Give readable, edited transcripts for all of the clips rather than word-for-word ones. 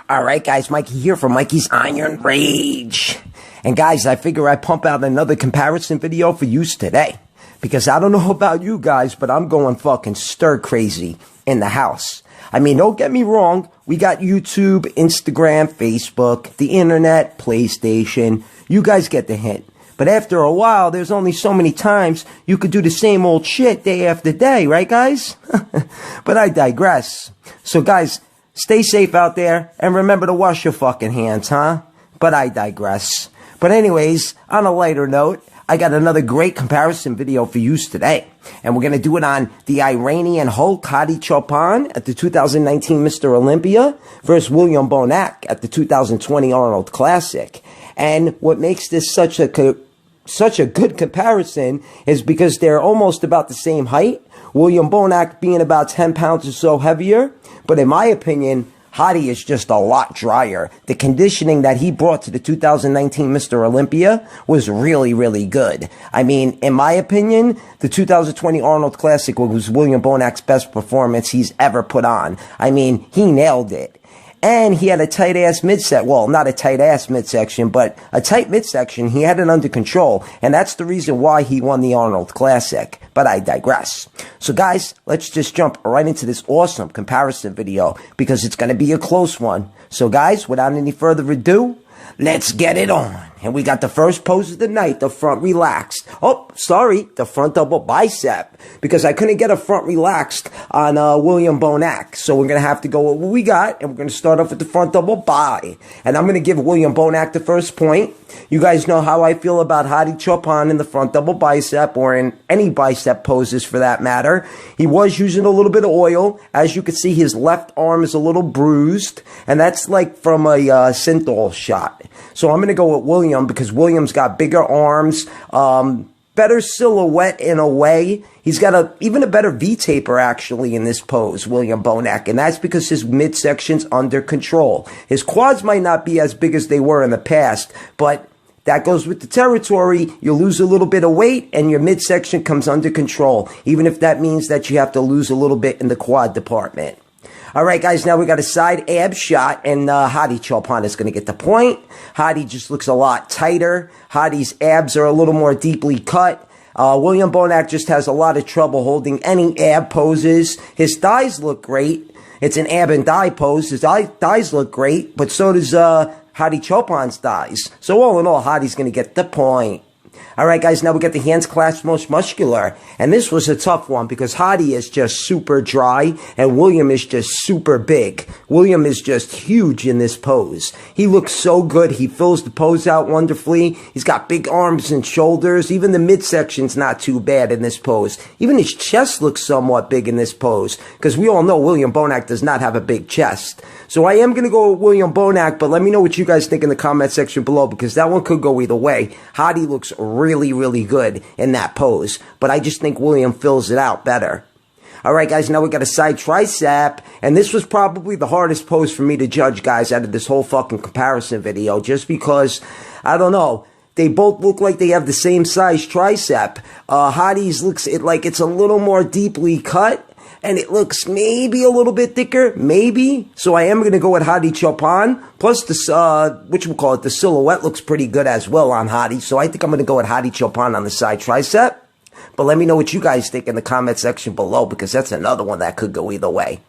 Alright guys, Mikey here from Mikey's Iron Rage. And guys, I figure I'd pump out another comparison video for use today. Because I don't know about you guys, but I'm going fucking stir crazy in the house. I mean, don't get me wrong, we got YouTube, Instagram, Facebook, the internet, PlayStation. You guys get the hint. But after a while, there's only so many times you could do the same old shit day after day, right guys? But I digress. So guys, stay safe out there, and remember to wash your fucking hands, huh? But I digress. But anyways, on a lighter note, I got another great comparison video for use today. And we're going to do it on the Iranian Hulk Hadi Choopan at the 2019 Mr. Olympia versus William Bonac at the 2020 Arnold Classic. And what makes this such a good comparison is because they're almost about the same height. William Bonac being about 10 pounds or so heavier. But in my opinion, Hadi is just a lot drier. The conditioning that he brought to the 2019 Mr. Olympia was really, really good. I mean, in my opinion, the 2020 Arnold Classic was William Bonac's best performance he's ever put on. I mean, he nailed it. And he had a tight-ass midsection. Well, not a tight-ass midsection, but a tight midsection. He had it under control. And that's the reason why he won the Arnold Classic. But I digress. So guys, let's just jump right into this awesome comparison video, because it's going to be a close one. So guys, without any further ado, let's get it on. And we got the first pose of the night, the front relaxed. Oh, sorry, the front double bicep. Because I couldn't get a front relaxed on William Bonac. So we're going to have to go with what we got. And we're going to start off with the front double bi. And I'm going to give William Bonac the first point. You guys know how I feel about Hadi Choopan in the front double bicep, or in any bicep poses for that matter. He was using a little bit of oil. As you can see, his left arm is a little bruised. And that's like from a synthol shot. So I'm going to go with William, because William's got bigger arms, better silhouette in a way. He's got even a better V-taper actually in this pose, William Bonac, and that's because his midsection's under control. His quads might not be as big as they were in the past, but that goes with the territory. You lose a little bit of weight and your midsection comes under control, even if that means that you have to lose a little bit in the quad department. Alright guys, now we got a side ab shot, and Hadi Choopan is going to get the point. Hadi just looks a lot tighter. Hadi's abs are a little more deeply cut. William Bonac just has a lot of trouble holding any ab poses. His thighs look great. It's an ab and thigh pose. His thighs look great, but so does Hadi Choopan's thighs. So all in all, Hadi's going to get the point. Alright guys, now we got the hands clasped most muscular. And this was a tough one because Hadi is just super dry and William is just super big. William is just huge in this pose. He looks so good. He fills the pose out wonderfully. He's got big arms and shoulders. Even the midsection's not too bad in this pose. Even his chest looks somewhat big in this pose, because we all know William Bonac does not have a big chest. So I am going to go with William Bonac, but let me know what you guys think in the comment section below, because that one could go either way. Hadi looks really, really good in that pose, but I just think William fills it out better. Alright guys, now we got a side tricep, and this was probably the hardest pose for me to judge, guys, out of this whole fucking comparison video, just because, I don't know, they both look like they have the same size tricep. Hadi's looks like it's a little more deeply cut, and it looks maybe a little bit thicker, maybe. So I am going to go with Hadi Choopan. Plus, the silhouette looks pretty good as well on Hadi. So I think I'm going to go with Hadi Choopan on the side tricep. But let me know what you guys think in the comment section below, because that's another one that could go either way.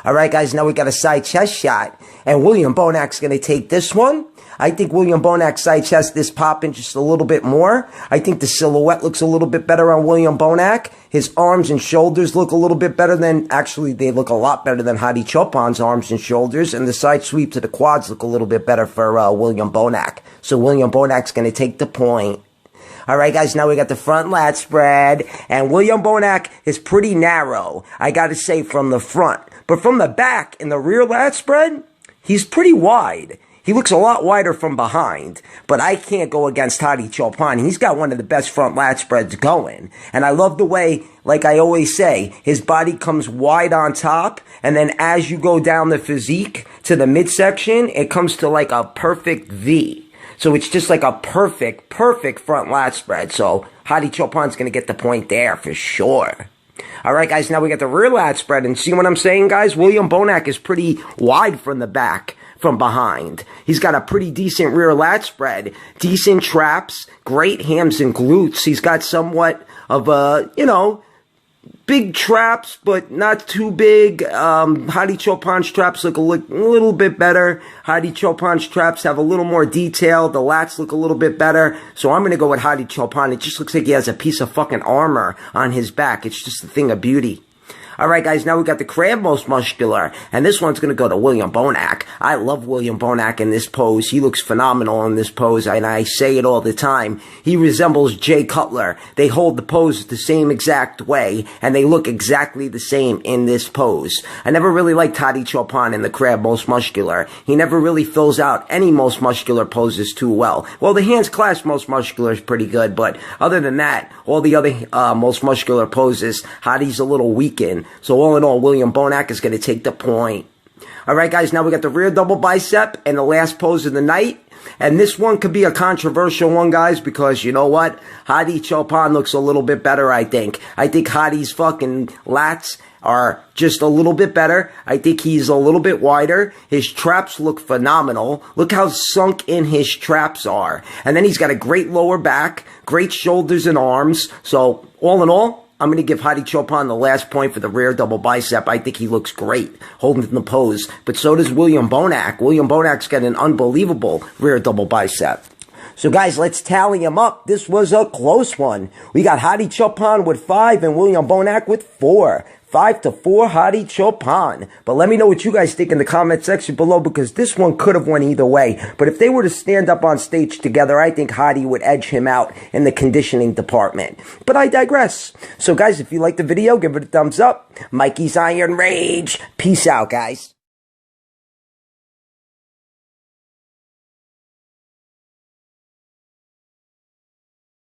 Alright guys, now we got a side chest shot. And William Bonac's going to take this one. I think William Bonac's side chest is popping just a little bit more. I think the silhouette looks a little bit better on William Bonac. His arms and shoulders look a little bit better than, actually they look a lot better than Hadi Choopan's arms and shoulders. And the side sweep to the quads look a little bit better for William Bonac. So William Bonac's going to take the point. Alright guys, now we got the front lat spread. And William Bonac is pretty narrow, I gotta say, from the front. But from the back, in the rear lat spread, he's pretty wide. He looks a lot wider from behind, but I can't go against Hadi Choopan. He's got one of the best front lat spreads going. And I love the way, like I always say, his body comes wide on top, and then as you go down the physique to the midsection, it comes to like a perfect V. So it's just like a perfect front lat spread. So Hadi Choopan's going to get the point there for sure. Alright guys, now we got the rear lat spread, and see what I'm saying, guys? William Bonac is pretty wide from the back. from behind. He's got a pretty decent rear lat spread, decent traps, great hams and glutes. He's got somewhat of a, big traps, but not too big. Hadi Choopan's traps look a little bit better. Hadi Choopan's traps have a little more detail. The lats look a little bit better. So I'm going to go with Hadi Choopan. It just looks like he has a piece of fucking armor on his back. It's just a thing of beauty. Alright guys, now we got the crab most muscular, and this one's going to go to William Bonac. I love William Bonac in this pose. He looks phenomenal in this pose, and I say it all the time. He resembles Jay Cutler. They hold the pose the same exact way, and they look exactly the same in this pose. I never really liked Hadi Choopan in the crab most muscular. He never really fills out any most muscular poses too well. Well, the hands clasp most muscular is pretty good, but other than that, all the other most muscular poses, Hadi's a little weak in. So all in all, William Bonac is going to take the point. Alright guys, now we got the rear double bicep and the last pose of the night. And this one could be a controversial one, guys, because you know what? Hadi Choopan looks a little bit better, I think. I think Hadi's fucking lats are just a little bit better. I think he's a little bit wider. His traps look phenomenal. Look how sunk in his traps are. And then he's got a great lower back, great shoulders and arms. So all in all, I'm going to give Hadi Choopan the last point for the rear double bicep. I think he looks great holding the pose. But so does William Bonac. William Bonac's got an unbelievable rear double bicep. So guys, let's tally them up. This was a close one. We got Hadi Choopan with 5 and William Bonac with 4. 5-4 Hadi Choopan. But let me know what you guys think in the comment section below, because this one could have went either way. But if they were to stand up on stage together, I think Hadi would edge him out in the conditioning department. But I digress. So guys, if you liked the video, give it a thumbs up. Mikey's Iron Rage. Peace out, guys.